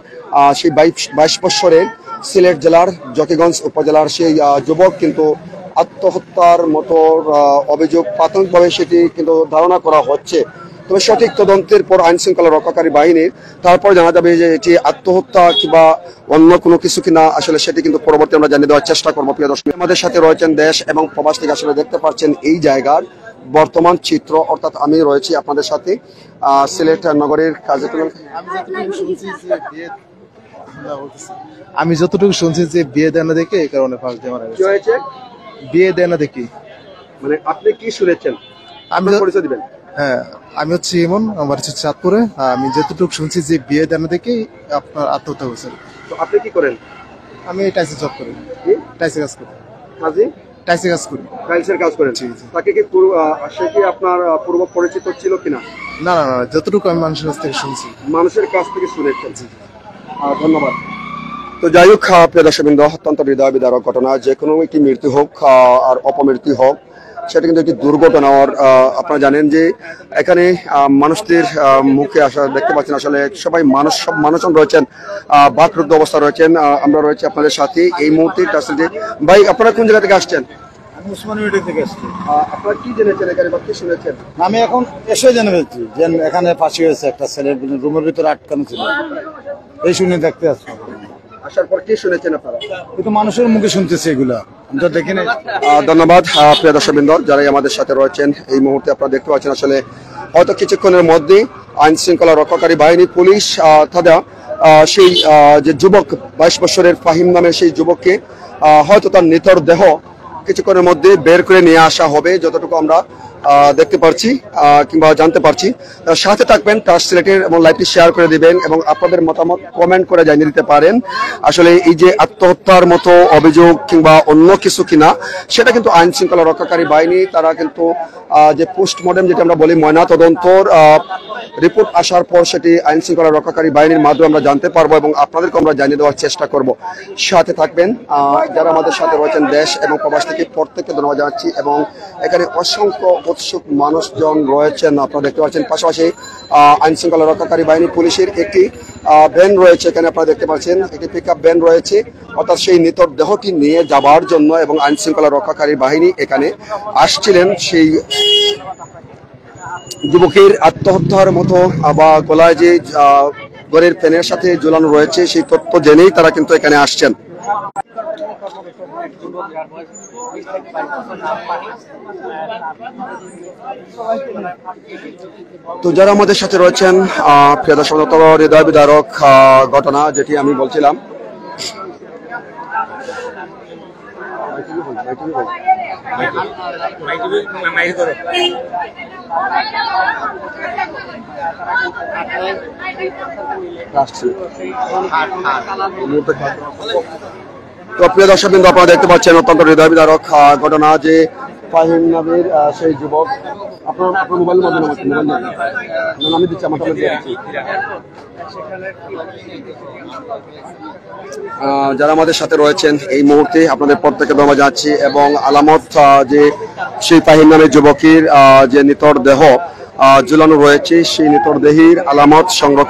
Speaker 1: সেই 22 বছরের সিলেট জেলার জকিগঞ্জ উপজেলার সেই যুবক কিন্তু আত্মহত্যার মতো অভিযোগ প্রাথমিকভাবে সেটি কিন্তু ধারণা করা হচ্ছে। তবে সঠিক তদন্তের পর আইন শৃঙ্খলা রক্ষাকারী বাহিনীর তারপর জানা যাবে যে এটি আত্মহত্যা কিংবা অন্য কোনো কিছু কিনা, আসলে সেটি কিন্তু পরবর্তী আমরা জানিয়ে দেওয়ার চেষ্টা করবো। প্রিয় দর্শক, আমাদের সাথে রয়েছেন দেশ এবং প্রবাস থেকে, আসলে দেখতে পাচ্ছেন এই জায়গার বর্তমান চিত্র, অর্থাৎ আমি রয়েছি আপনাদের সাথে সিলেট নগরীর কাজীটুলা।
Speaker 8: আমি যতটুকু শুনছি যে বিয়ে দেয় না দেখে এই কারণে ফার্স্ট ডে মারা
Speaker 1: কি
Speaker 8: গেছে।
Speaker 1: হয়েছে?
Speaker 8: বিয়ে দেয় না দেখি।
Speaker 1: মানে আপনি কি শুনেছেন?
Speaker 8: আমি
Speaker 1: পরিচয় দিবেন।
Speaker 8: হ্যাঁ, আমি হচ্ছে ইমন, আমার হচ্ছে চাঁদপুরে। আমি যতটুকু শুনছি যে বিয়ে দেয় না দেখে আপনার আত্মহত্যা হয়েছে।
Speaker 1: তো আপনি কি করেন?
Speaker 8: আমি টাইসে জব করি,
Speaker 1: কি
Speaker 8: টাইসে কাজ করি,
Speaker 1: কাজী?
Speaker 8: টাইসে কাজ করি।
Speaker 1: টাইলসের কাজ করেন। তাকে কি সে কি আপনার পূর্ব পরিচিত ছিল কিনা?
Speaker 8: না না না, যতটুকু আমি মানুষের কাছ থেকে শুনছি।
Speaker 1: মানুষের কাছ থেকে শুনেছেন। ধন্যবাদ। তো যাই হোক প্রিয় দর্শকবৃন্দ, অত্যন্ত হৃদয় বিদারক ঘটনা। যে কোনো একটি মৃত্যু হোক আর অপমৃত্যু হোক, সেটা কিন্তু একটি দুর্ঘটনা। আপনারা জানেন যে এখানে মানুষদের মুখে আসা দেখতে পাচ্ছেন, আসলে সবাই সব মানুষজন রয়েছেন, বাকরুদ্ধ অবস্থা রয়েছেন। আমরা রয়েছি আপনাদের সাথে এই মুহূর্তে। ভাই, আপনারা কোন জায়গা থেকে আসছেন?
Speaker 6: উসমানী থেকে আসছি।
Speaker 1: আপনারা কি জেনেছেন এখানে বা কি শুনেছেন?
Speaker 6: আমি এখন এসে জেনে ফেলছি যে এখানে ফাঁসি হয়েছে, একটা ছেলের রুমের ভিতরে আটকানো ছিল, এই শুনে দেখতে আসছি।
Speaker 1: আসার পর কি শুনেছেন আপনারা?
Speaker 6: কিন্তু মানুষের মুখে শুনতেছি এগুলা, আমি তো দেখি নাই।
Speaker 1: ধন্যবাদ প্রিয় দর্শকবৃন্দ, যারাই আমাদের সাথে রয়েছেন এই মুহূর্তে। আপনারা দেখতে পাচ্ছেন আসলে হয়তো কিছুক্ষণের মধ্যেই আইন শৃঙ্খলা রক্ষাকারী বাহিনী, পুলিশ তথা সেই যে যুবক 22 বছরের ফাহিম নামের সেই যুবককে হয়তো তার নিথর দেহ কিছুক্ষণের মধ্যে বের করে নিয়ে আসা হবে, যতটুকু আমরা দেখতে পারছি কিংবা জানতে পারছি। সাথে থাকবেন, টাচ সিলেটের এবং লাইভটি শেয়ার করে দিবেন এবং আপনাদের মতামত কমেন্ট করে জানিয়ে দিতে পারেন। আসলে এই যে আত্মহত্যার মতো অভিযোগ কিংবা অন্য কিছু কিনা, সেটা কিন্তু আইন শৃঙ্খলা রক্ষাকারী বাহিনী তারা কিন্তু যে পোস্টমর্টেম যেটা আমরা বলি, ময়নাতদন্তর রিপোর্ট আসার পর সেটি আইন শৃঙ্খলা রক্ষাকারী বাহিনীর মাধ্যমে আমরা জানতে পারবো এবং আপনাদেরকে আমরা জানিয়ে দেওয়ার চেষ্টা করব। সাথে থাকবেন, যারা আমাদের সাথে রয়েছেন দেশ এবং প্রবাস থেকে প্রত্যেককে ধন্যবাদ জানাচ্ছি। এবং এখানে অসংখ্য উৎসুক মানুষজন রয়েছেন, আপনারা দেখতে পাচ্ছেন। পাশাপাশি আইন শৃঙ্খলা রক্ষাকারী বাহিনী পুলিশের একটি ভ্যান রয়েছে, এখানে আপনারা দেখতে পাচ্ছেন একটি পিকআপ ভ্যান রয়েছে, অর্থাৎ সেই নিথর দেহটি নিয়ে যাবার জন্য। এবং আইন শৃঙ্খলা রক্ষাকারী বাহিনী এখানে আসছিলেন সেই যুবকের আত্মহত্যার মতো বা গলায় যে ঘরের ফ্যানের সাথে ঝুলানো রয়েছে সেই তথ্য জেনেই তারা কিন্তু এখানে আসছেন। তো যারা আমাদের সাথে রয়েছেন, প্রিয় দর্শক, হৃদয় বিদারক ঘটনা যেটি আমি বলছিলাম। তো প্রিয় দর্শকবৃন্দ, আপনারা দেখতে পাচ্ছেন অত্যন্ত হৃদয় বিদারক ঘটনা যে ফাহিম নামের সেই যুবক। আপনার মোবাইল আমি দিচ্ছি, আমার যারা আমাদের সাথে রয়েছেন এই মুহূর্তে আপনাদের প্রত্যেককে ধন্যবাদ জানাচ্ছি। এবং আলামত যে সেই ফাহিম নামের যুবকের যে নিথর দেহ ঝুলানো রয়েছে, সেই নিথর দেহের আলামত সংগ্রহ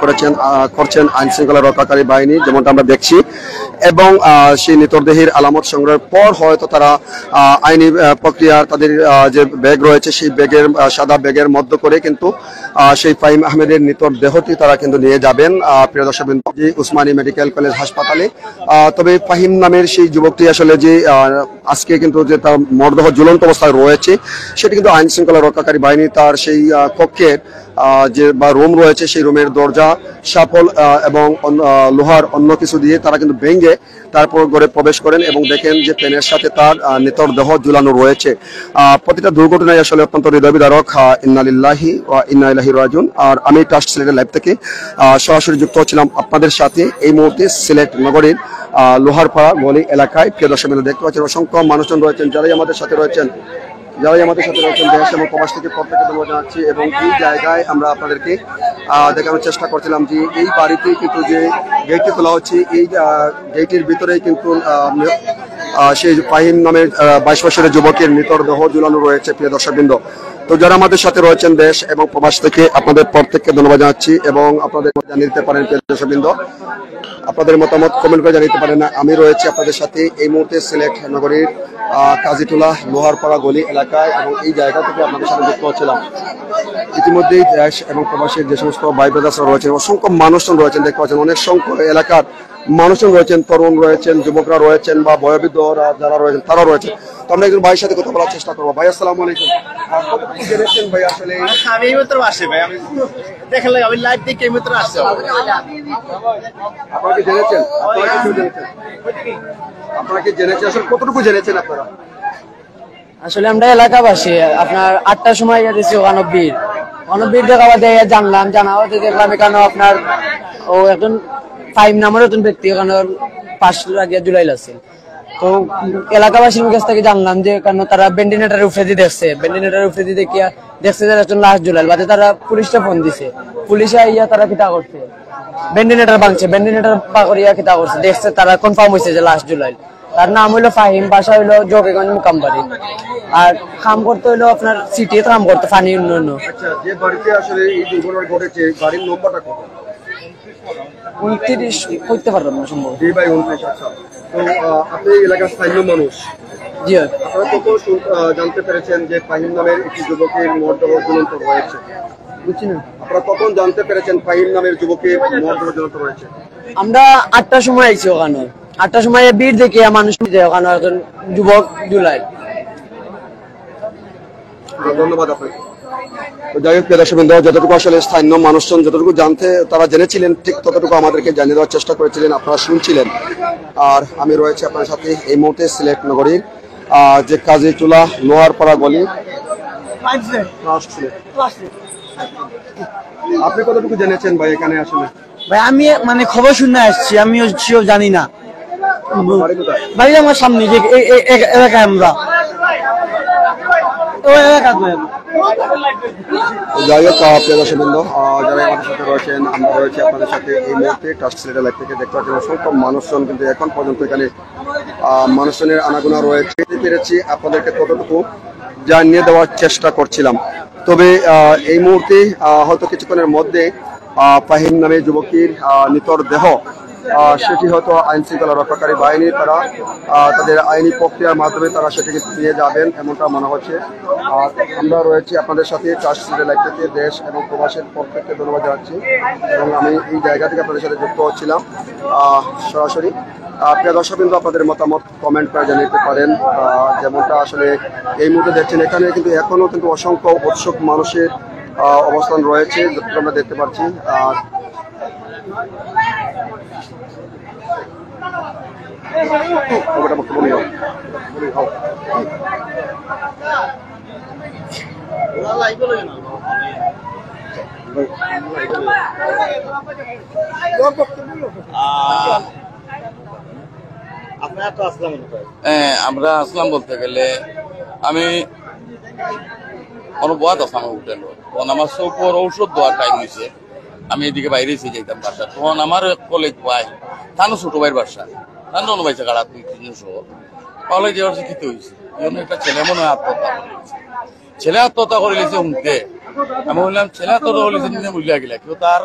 Speaker 1: করছেন আইন শৃঙ্খলা রক্ষাকারী বাহিনী, যেমনটা আমরা দেখছি। এবং সেই নিথর দেহের আলামত সংগ্রহের পর হয়তো তারা আইনি প্রক্রিয়ার তাদের যে ব্যাগ রয়েছে সেই ব্যাগের সাদা ব্যাগের মধ্য করে কিন্তু সেই ফাহিম আহমেদের নিথর দেহটি তারা কিন্তু নিয়ে যাবেন প্রিয় দর্শকবৃন্দ উসমানী মেডিকেল কলেজ হাসপাতালে। তবে ফাহিম নামের সেই যুবকটি আসলে যে আজকে কিন্তু যে তার মরদেহ ঝুলন্ত অবস্থায় রয়েছে, সেটি কিন্তু আইন শৃঙ্খলা রক্ষাকারী বাহিনী তার সেই কক্ষের যে বা রুম রয়েছে সেই রুমের দরজা সাফল এবং লোহার অন্য কিছু দিয়ে তারা কিন্তু ভেঙে তারপর ঘরে প্রবেশ করেন এবং দেখেন যে ফ্যানের সাথে তার নিথর দেহ ঝুলানো রয়েছে। প্রতিটা দুর্ঘটনায় আসলে অত্যন্ত হৃদয় বিদারক। ইন্না লিল্লাহি ওয়া ইন্না ইলাইহি রাজিউন। আর আমি ট্রাস্ট সিলেটের লাইভ থেকে সরাসরি যুক্ত হচ্ছিলাম আপনাদের সাথে এই মুহূর্তে সিলেট নগরীর লোহারপাড়া গলি এলাকায়। প্রিয় দর্শক দেখতে পাচ্ছেন অসংখ্য মানুষজন রয়েছেন, যারাই আমাদের সাথে রয়েছেন দেশ এবং প্রবাস থেকে প্রত্যেককে ধন্যবাদ জানাচ্ছি। এবং এই জায়গায় আমরা আপনাদেরকে দেখানোর চেষ্টা করছিলাম যে এই বাড়িতে কিন্তু যে গেটটি তোলা হচ্ছে, এই গেটের ভিতরেই কিন্তু সেই ফাহিম নামের 22 বছরের যুবকের নিথর দেহ ঝুলানো রয়েছে। প্রিয় দর্শকবৃন্দ, তো যারা আমাদের সাথে রয়েছেন দেশ এবং প্রবাস থেকে আপনাদের প্রত্যেককে ধন্যবাদ জানাচ্ছি এবং আপনাদের জানিয়ে দিতে পারেন প্রিয় দর্শকবৃন্দ, আপনাদের মতামত কমেন্ট করে জানিয়ে দিতে পারেন। আমি রয়েছি আপনাদের সাথে এই মুহূর্তে সিলেট নগরীর কাজীটুলা লোহারপাড়া গলি এলাকায় এবং এই জায়গা থেকে আপনাদের সাথে যুক্ত হচ্ছিলাম। ইতিমধ্যেই দেশ এবং প্রবাসের যে সমস্ত ভাই ব্রাদার্সরা রয়েছেন, অসংখ্য মানুষজন রয়েছেন, দেখতে পাচ্ছেন অনেক সংখ্যক এলাকার মানুষজন রয়েছেন, তরুণ রয়েছেন, যুবকরা রয়েছেন বা বয়োবৃদ্ধরা যারা রয়েছেন তারা রয়েছেন। তো আমরা একজন ভাইয়ের সাথে কথা বলার চেষ্টা করবো। ভাই আসসালামু আলাইকুম, কতটুকু জেনেছেন ভাই আসলে?
Speaker 6: আমি এই মাত্র আসি ভাই, আমি দেখলাম, আমি লাইভ দেখে এই মাত্র আসছি।
Speaker 1: আপনারা কি জেনেছেন? আপনারা কি জেনেছেন আসলে কতটুকু জেনেছেন আপনারা?
Speaker 4: আসলে আমরা এলাকাবাসী আপনার 8টার সময় গেছি ওখানে বীর দেখা বাদে জানলাম, জানা হতে দেখলাম এখানে আপনার ও একজন ফাইম নামের একজন ব্যক্তি ওখানে 5 লাগিয়ে জুলাইল আছে। তো এলাকাবাসীর কাছ থেকে জানলাম যে কারণ তারা ভেন্টিলেটরের উপরে দিয়ে দেখিয়া দেখছে যে একজন লাশ জুলাইল বাদে তারা পুলিশটা ফোন দিছে। পুলিশে আইয়া তারা কিতা করছে, ভেন্টিলেটর ভাঙছে, ভেন্টিলেটর পাকড়িয়া কিতা করছে, দেখছে তারা কনফার্ম হয়েছে যে লাশ জুলাইল। তার নাম হইলো ফাহিম, বাসা হইলো জকিগঞ্জ মুকামবাড়ি, আর কাম করতে হইলো আপনার সিটিতে কাম করতে পানি উন্নয়ন।
Speaker 1: আচ্ছা, যে বাড়িতে আসলে এই দুর্ঘটনা ঘটেছে বাড়ির নম্বরটা কত?
Speaker 4: 29 করতে পারলাম না সম্ভব।
Speaker 1: জি ভাই 29। আচ্ছা, তো আপনি এলাকার স্থানীয় মানুষ,
Speaker 4: জি
Speaker 1: আপনারা কখন জানতে পেরেছেন যে ফাহিম নামের একটি যুবকের মরদেহ ঝুলন্ত রয়েছে?
Speaker 4: বুঝছি না,
Speaker 1: আপনারা কখন জানতে পেরেছেন ফাহিম নামের যুবকের মরদেহ ঝুলন্ত রয়েছে?
Speaker 4: আমরা 8টার সময় আইছি ওখানে, 8টার সময় ভিড় দেখে মানুষ ওখানে একজন যুবক জুলাইল।
Speaker 1: ধন্যবাদ আপনাকে। তো যাই হোক, প্রিয় দর্শকবৃন্দ, যতটুকু আসলে স্থানীয় মানুষজন যতটুকু জানতে তারা জেনেছিলেন ঠিক ততটুকু আমাদেরকে জানিয়ে দেওয়ার চেষ্টা করেছিলেন, আপনারা শুনছিলেন। আর আমি রয়েছে আপনার সাথে এই মুহূর্তে সিলেট নগরীর যে কাজীটুলা লোহারপাড়া গলি। আপনি কতটুকু জেনেছেন ভাই এখানে আসলে?
Speaker 4: ভাই আমি মানে খবর শুনে আসছি, আমি জানি না। বাড়ি আমার সামনে যে এলাকায় আমরা
Speaker 1: যাই হোক, প্রিয় দর্শকবৃন্দ, যারা আমাদের সাথে রয়েছেন, আমরা রয়েছি আপনাদের সাথে এই মুহূর্তে ট্রাস্ট সিলেটের লাইভ থেকে। দেখতে পাচ্ছেন অসংখ্য মানুষজন কিন্তু এখন পর্যন্ত এখানে মানুষজনের আনাগোনা রয়েছে। পেরেছি আপনাদেরকে ততটুকু জানিয়ে দেওয়ার চেষ্টা করছিলাম। তবে এই মুহূর্তে হয়তো কিছুক্ষণের মধ্যে ফাহিম নামে যুবকের নিতর দেহ সেটি হয়তো আইন শৃঙ্খলা রক্ষাকারী বাহিনী তারা তাদের আইনি প্রক্রিয়ার মাধ্যমে তারা সেটিকে নিয়ে যাবেন এমনটা মনে হচ্ছে। আর আমরা রয়েছি আপনাদের সাথে ট্রাস্ট সিলেটের লাইভ থেকে দেশ এবং প্রবাসের প্রত্যেককে ধন্যবাদ জানাচ্ছি, এবং আমি এই জায়গা থেকে আপনাদের সাথে যুক্ত হচ্ছিলাম সরাসরি। প্রিয় দর্শকবৃন্দ, আপনাদের মতামত কমেন্ট করে জানাতে পারেন। যেমনটা আসলে এই মুহূর্তে দেখছেন, এখানে কিন্তু এখনো কিন্তু অসংখ্য উৎসুক মানুষের অবস্থান রয়েছে, যতটুকু আমরা দেখতে পাচ্ছি। আর
Speaker 3: আমরা আসলাম বলতে গেলে আমি অনুবাদ আসলাম হোটেল, তখন আমার চৌপর ঔষধ দেওয়ার টাইম হয়েছে, আমি এদিকে বাইরে এসে যেতাম বাসা। তখন আমার কলেজ পাই থানো ছোট ভাইয়ের বাসা, থানো অনুবাইছে গাড়া 2-3 শো কলেজ যাওয়ার শিক্ষিত হয়েছে। এই জন্য একটা ছেলে মনে হয় আত্মহত্যা করেছে, ছেলে আত্মহত্যা করে লেছে শুনতে। আমি বললাম ছেলে আত্মহত্যা করেছে বুঝলিয়া গেলা কেউ তার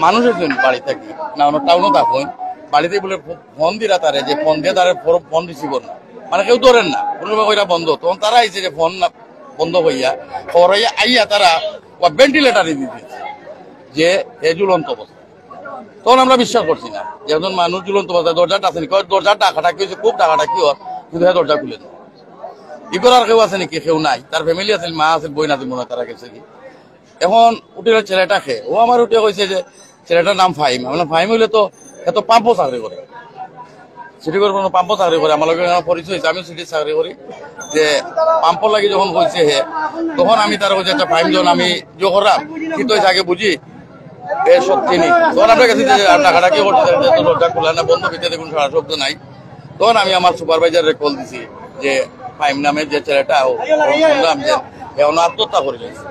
Speaker 3: মানুষের জন্য বাড়ি থাকি না অন্য টাউনও থাকুন বাড়িতে বলে ফোন দিরা তারে যে ফোন দিয়ে তারা ফোন রিসিভ না, মানে কেউ ধরেন না, কোনো ওইটা বন্ধ। তখন তারা আইছে যে ফোন বন্ধ হইয়া খবর হইয়া আইয়া তারা ভেন্টিলেটারে দিতেছে যে এ ঝুলন্ত অবস্থা। তখন আমরা বিশ্বাস করছি না যে একজন মানুষ ঝুলন্ত অবস্থায় দরজাটা আছে নাকি, দরজার টাকাটা কি হয়েছে, খুব টাকাটা কি হয়, কিন্তু হ্যাঁ দরজা খুলে দেয়। ই করার কেউ আছে নাকি? কেউ নাই, তার ফ্যামিলি আছে, মা আছে, বই আছে, মনে হয় তারা গেছে কি। এখন উঠে ছেলেটা খেয়ে ও আমার উঠে কইছে যে ছেলেটার নাম ফাহিম। আমি বললাম ফাহিম হইলে তো এত পাম্পও চাকরি করে, সিটি করে কোনো পাম্পও চাকরি করে, আমার লগে পরিচয় হয়েছে, আমিও সিটি চাকরি করি। যে পাম্পর লাগে যখন কইছে হে, তখন আমি তার কইছে একটা ফাহিম যখন আমি জো করলাম কি তো আগে বুঝি এ সত্যি নেই। তখন আপনার কাছে যে টাকাটা কি করছে দরজা খোলা না বন্ধ, ভিতরে কোনো সারা শব্দ নাই। তখন আমি আমার সুপারভাইজারে কল দিছি যে ফাহিম নামের যে ছেলেটা শুনলাম যে এখন আত্মহত্যা করে গেছে।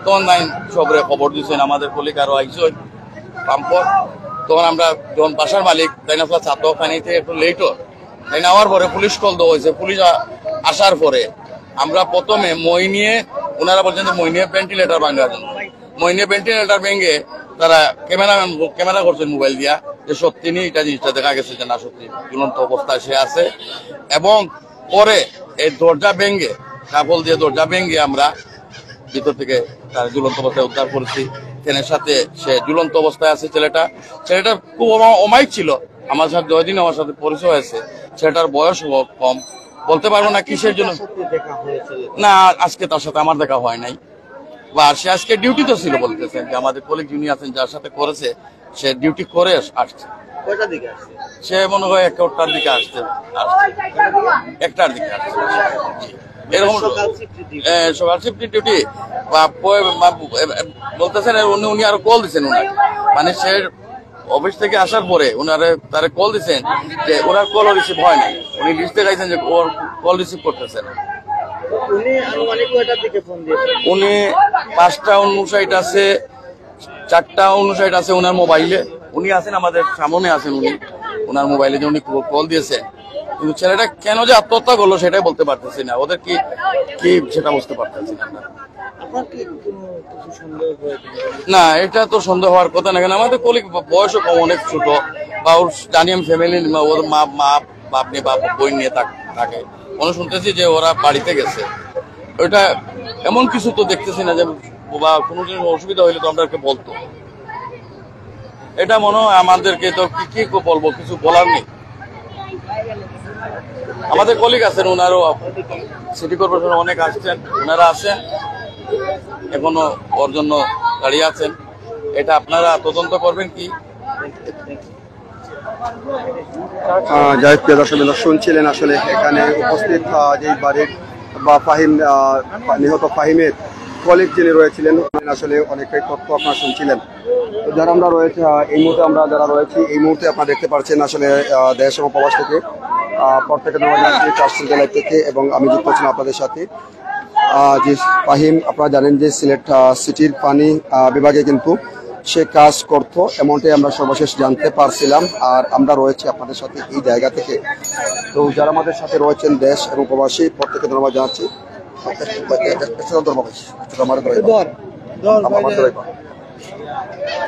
Speaker 3: তখন নাই সবরে খবর দিচ্ছেন, আমাদের কলিগ আরো আইসন পাম্পর। তখন আমরা যখন বাসার মালিক তাই না ছাত্র ফানিতে একটু লেট হয়, তাই নেওয়ার পরে পুলিশ কল দেওয়া হয়েছে। পুলিশ আসার পরে আমরা প্রথমে মই নিয়ে, ওনারা বলছেন যে মই নিয়ে ভেন্টিলেটার ভাঙার জন্য, মই নিয়ে ভেন্টিলেটার ভেঙে তারা ক্যামেরা করছেন মোবাইল দিয়া যে সত্যি নেই এটা জিনিসটা দেখা গেছে যে না সত্যি ঝুলন্ত অবস্থায় সে আছে। এবং পরে এই দরজা ভেঙে কাপড় দিয়ে দরজা ভেঙে আমরা ভিতর থেকে তার ঝুলন্ত অবস্থায় উদ্ধার করেছি। ট্রেনের সাথে সে ঝুলন্ত অবস্থায় আছে। ছেলেটা খুব অমায়িক ছিল, আমার সাথে 2 দিন আমার সাথে পরিচয় হয়েছে। ছেলেটার বয়স কম, বলতে পারবো না কিসের জন্য। না, আজকে তার সাথে আমার দেখা হয় নাই, বা সে আজকে ডিউটি তো ছিল, বলতেছেন যে আমাদের কলিগ যিনি আছেন যার সাথে করেছে সে ডিউটি করে আসছে। সে মনে হয় 1টার দিকে আসছে, 1টার দিকে আসছে এরকম সকাল শিফট ডিউটি। বলতেছেন উনি আরো কল দিচ্ছেন উনাকে, মানে সে অফিস থেকে আসার পরে উনারে তারা কল দিচ্ছেন যে ওনার কল রিসিভ হয় না, উনি লিস্টে গাইছেন যে ওর কল রিসিভ করতেছেন। উনি 5টা 59 আছে, 4টা 59 আছে ওনার মোবাইলে, উনি আছেন আমাদের সামনে আছেন, উনি ওনার মোবাইলে যে উনি কল দিয়েছেন, কিন্তু ছেলেটা কেন যে আত্মহত্যা করলো সেটাই বলতে পারতেছি না, ওদের কি কি সেটা বুঝতে পারতেছি না। না, এটা তো সন্দেহ হওয়ার কথা না, কেন আমাদের কলিগ বয়সও কম, অনেক ছোট, বা ওর জানি আমি ফ্যামিলি, ওর মা বাপ নিয়ে বা বই নিয়ে থাকে, মনে শুনতেছি যে ওরা বাড়িতে গেছে। ওইটা এমন কিছু তো দেখতেছি না যে বা কোনো কিছু অসুবিধা হইলে তো আমাদেরকে বলতো। এটা মনে হয় আমাদেরকে তো কি বলবো, কিছু বলার নেই। আমাদের কলিগ আছেন, ওনারও সিটি কর্পোরেশন অনেক আসছেন, ওনারা আছেন এখনো ওর জন্য দাঁড়িয়ে আছেন। এটা আপনারা তদন্ত করবেন কি?
Speaker 1: যাই হোক, প্রিয় দর্শক শুনছিলেন আসলে এখানে উপস্থিত যে বাড়ির বা ফাহিম নিহত ফাহিমের কলিগ যিনি রয়েছিলেন, আসলে অনেকটাই তথ্য আপনারা শুনছিলেন। যারা আমরা রয়েছে এই মুহূর্তে, আমরা যারা রয়েছি এই মুহূর্তে আপনারা দেখতে পাচ্ছেন আসলে দেশ এবং প্রবাস থেকে প্রত্যেকে লাইভ থেকে, এবং আমি যুক্ত ছিলাম আপনাদের সাথে। যে ফাহিম, আপনারা জানেন যে সিলেট সিটির পানি বিভাগে কিন্তু সে কাজ করত, এমনটাই আমরা সর্বশেষ জানতে পারছিলাম। আর আমরা রয়েছি আপনাদের সাথে এই জায়গা থেকে। তো যারা আমাদের সাথে রয়েছেন দেশ এবং প্রবাসী, প্রত্যেকে ধন্যবাদ জানাচ্ছি।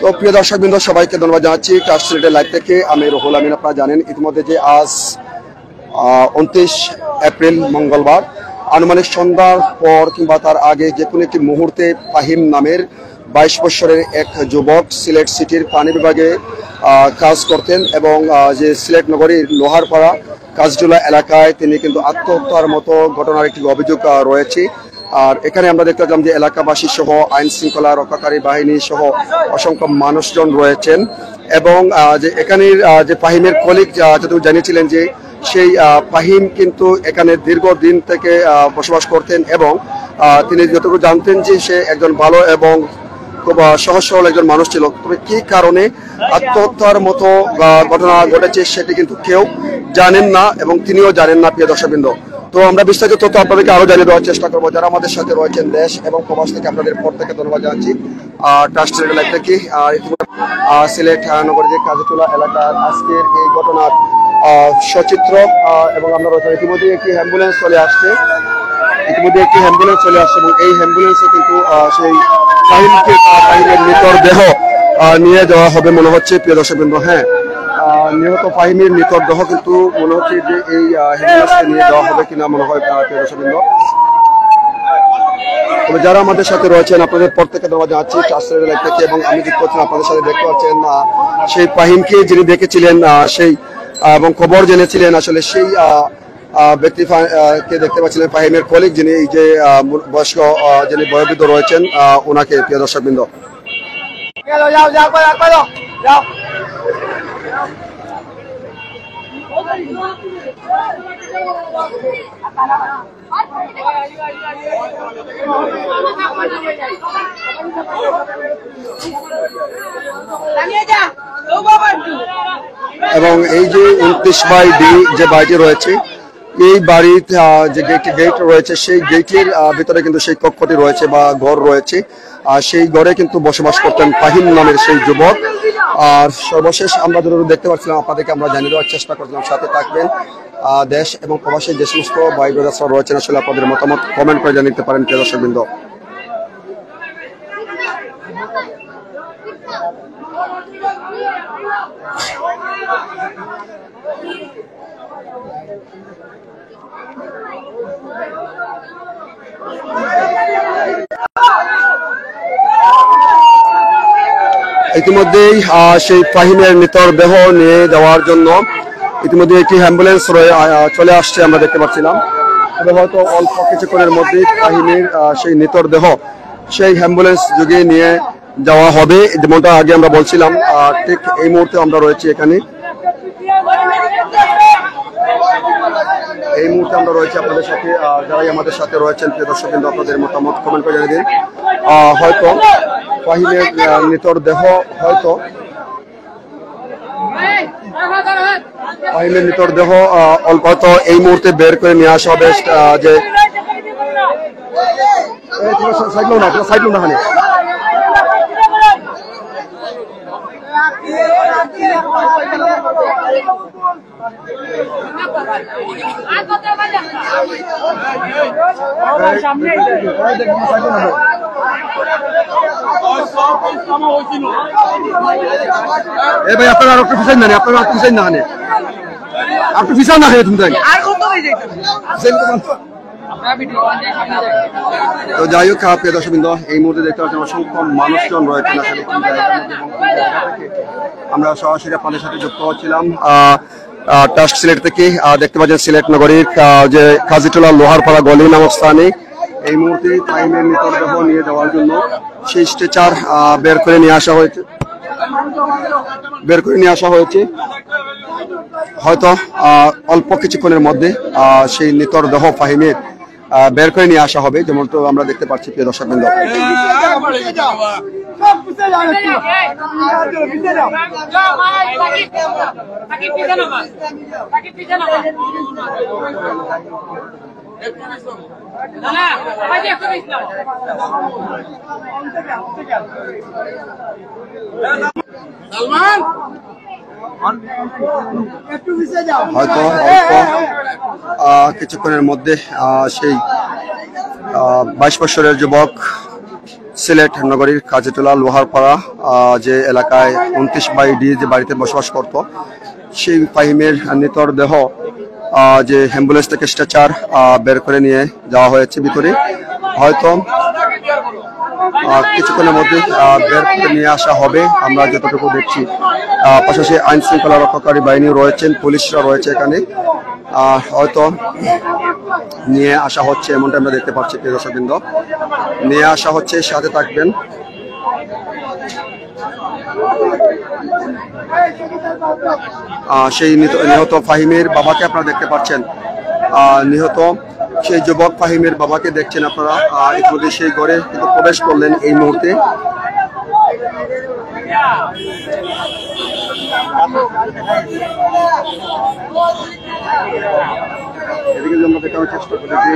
Speaker 1: তো প্রিয় দর্শকবৃন্দ, সবাইকে ধন্যবাদ জানাচ্ছি কাস্ট সিলেটের লাইভ থেকে। আমি রুহুল আমিন। আপনারা জানেন ইতিমধ্যে যে আজ 29 এপ্রিল মঙ্গলবার, আনুমানিক সন্ধ্যার পর কিংবা তার আগে যে কোনো একটি মুহূর্তে ফাহিম নামের 22 বছরের এক যুবক সিলেট সিটির পানি বিভাগে কাজ করতেন, এবং যে সিলেট নগরীর লোহারপাড়া কাজডুলা এলাকায় তিনি কিন্তু আত্মহত্যার মতো ঘটনার একটি অভিযোগ রয়েছে। আর এখানে আমরা দেখতে পেলাম যে এলাকাবাসী সহ আইন শৃঙ্খলা রক্ষাকারী বাহিনী সহ অসংখ্য মানুষজন রয়েছেন, এবং যে এখানের যে ফাহিমের কলিগ যতটুকু জানিয়েছিলেন যে সেই ফাহিম কিন্তু এখানে দীর্ঘদিন থেকে বসবাস করতেন, এবং তিনি যতটুকু জানতেন যে সে একজন ভালো এবং খুব সহজ সরল একজন মানুষ ছিল। তবে কি কারণে আত্মহত্যার মতো ঘটনা ঘটেছে সেটি কিন্তু কেউ জানেন না, এবং তিনিও জানেন না, প্রিয় দর্শকবৃন্দ। তো আমরা বিস্তারিত তথ্য আপনাদেরকে আরো জানিয়ে দেওয়ার চেষ্টা করবো। যারা আমাদের সাথে রয়েছেন দেশ এবং প্রবাস থেকে, আপনাদের প্রত্যেকে ধন্যবাদ জানাচ্ছি ট্রাস্ট লাইভ থেকে। সিলেট নগরীর যে কাজীটোলা এলাকার আজকের এই ঘটনার সচিত্র, এবং আমরা রয়েছে ইতিমধ্যে একটি অ্যাম্বুলেন্স চলে আসছে, এবং এই অ্যাম্বুলেন্সে কিন্তু সেই ফাহিমের মৃতদেহ নিয়ে যাওয়া হবে মনে হচ্ছে, প্রিয় দর্শকবৃন্দ। হ্যাঁ, নিহত ফাহিমের মৃতদেহ কিন্তু মনে হচ্ছে যে এই অ্যাম্বুলেন্সে নিয়ে যাওয়া হবে কিনা মনে হয়, প্রিয় দর্শকবৃন্দ। তবে যারা আমাদের সাথে রয়েছেন আপনাদের প্রত্যেকে ধন্যবাদ জানাচ্ছি ট্রাস্ট লাইভ থেকে, এবং আমি যুক্ত ছিলাম আপনাদের সাথে। দেখতে পাচ্ছেন সেই ফাহিমকে যিনি দেখেছিলেন সেই এবং খবর জেনেছিলেন, আসলে সেই ব্যক্তিকে দেখতে পাচ্ছিলেন ফাহিমের কলিগ, যিনি এই যে বয়স্ক যিনি বয়োবৃদ্ধ রয়েছেন ওনাকে, প্রিয় দর্শকবৃন্দ। এবং এই যে 29/D যে বাড়িটি রয়েছে, এই বাড়ির যে গেট রয়েছে, সেই গেটের ভিতরে কিন্তু সেই কক্ষটি রয়েছে বা ঘর রয়েছে, আর সেই ঘরে কিন্তু বসবাস করতেন ফাহিম নামের সেই যুবক। আর সর্বশেষ আমরা যতটুকু দেখতে পাচ্ছিলাম আপনাদেরকে আমরা জানিয়ে দেওয়ার চেষ্টা করছিলাম। সাথে থাকবেন, দেশ এবং প্রবাসী যে সমস্ত ভাই ব্রাদার্সরা রয়েছেন, আসলে আপনাদের মতামত কমেন্ট করে জানিয়ে দিতে পারেন, প্রিয় দর্শকবৃন্দ। ইতিমধ্যেই সেই ফাহিমের মৃতদেহ নিয়ে যাওয়ার জন্য ইতিমধ্যে একটি অ্যাম্বুলেন্স চলে আসছে আমরা দেখতে পাচ্ছিলাম। তবে হয়তো অল্প কিছুক্ষণের মধ্যেই ফাহিমের সেই নিতর দেহ সেই অ্যাম্বুলেন্স যুগে নিয়ে যাওয়া হবে, যেমনটা আগে আমরা বলছিলাম। ঠিক এই মুহূর্তে আমরা রয়েছি এখানে, এই মুহূর্তে আমরা রয়েছি আপনাদের সাথে। যারাই আমাদের সাথে রয়েছেন প্রিয় দর্শকবৃন্দ, আপনাদের মতামত কমেন্ট করে জানিয়ে দিন। হয়তো ফাহিমের নিতর দেহ হয়তো ফাহিমের নিতর দেহ অল্প হয়তো এই মুহূর্তে বের করে নিয়ে আসা হবে। যে সাইড না হানি এ ভাই আপনারা আর একটু পিছাই না, আপনারা আর পিছাই না হানে, একটু পিছাও না খেয়ে তুমি তাই। তো যাই হোক প্রিয় দর্শকবৃন্দ, এই মুহূর্তে দেখতে পাচ্ছেন অসংখ্য মানুষজন রয়েছেন আসলে আমরা সরাসরি আপনাদের সাথে যুক্ত হচ্ছিলাম টাস্ক সিলেট থেকে। দেখতে পাচ্ছেন সিলেট নগরীর যে কাজীটোলা লোহারপাড়া গলি নামক স্থানে এই মুহূর্তে ফাহিমের মৃতদেহ নিয়ে যাওয়ার জন্য সেই স্ট্রেচার বের করে নিয়ে আসা হয়েছে। হয়তো অল্প কিছুক্ষণের মধ্যে সেই মৃতদেহ ফাহিমের বের করে নিয়ে আসা হবে, যেমন তো আমরা দেখতে পাচ্ছি প্রিয় দর্শকবৃন্দ। হয়তো অল্প কিছুক্ষণের মধ্যে সেই 22 বছরের যুবক সিলেট নগরীর কাজীটোলা লোহারপাড়া যে এলাকায় 29/D যে বাড়িতে বসবাস করত, সেই ফাহিমের নিতর দেহ যে অ্যাম্বুলেন্স থেকে স্ট্রেচার বের করে নিয়ে যাওয়া হয়েছে ভিতরে। হয়তো কিছুক্ষণের মধ্যে বের করে নিয়ে আসা হবে আমরা যতটুকু দেখছি। পাশাপাশি আইন শৃঙ্খলা রক্ষাকারী বাহিনী রয়েছেন, পুলিশরা রয়েছে এখানে, হয়তো নিয়ে আসা হচ্ছে এমনটা আমরা দেখতে পাচ্ছি প্রিয় দর্শকবৃন্দ। নিয়ে আসা হচ্ছে, সাথে থাকবেন। সেই নিহত ফাহিমের বাবাকে আপনারা দেখতে পাচ্ছেন, নিহত সেই যুবক ফাহিমের বাবাকে দেখছেন আপনারা। ইতিমধ্যে সেই ঘরে কিন্তু প্রবেশ করলেন এই মুহূর্তে। এদিকে আমরা দেখানোর চেষ্টা করি
Speaker 9: আমার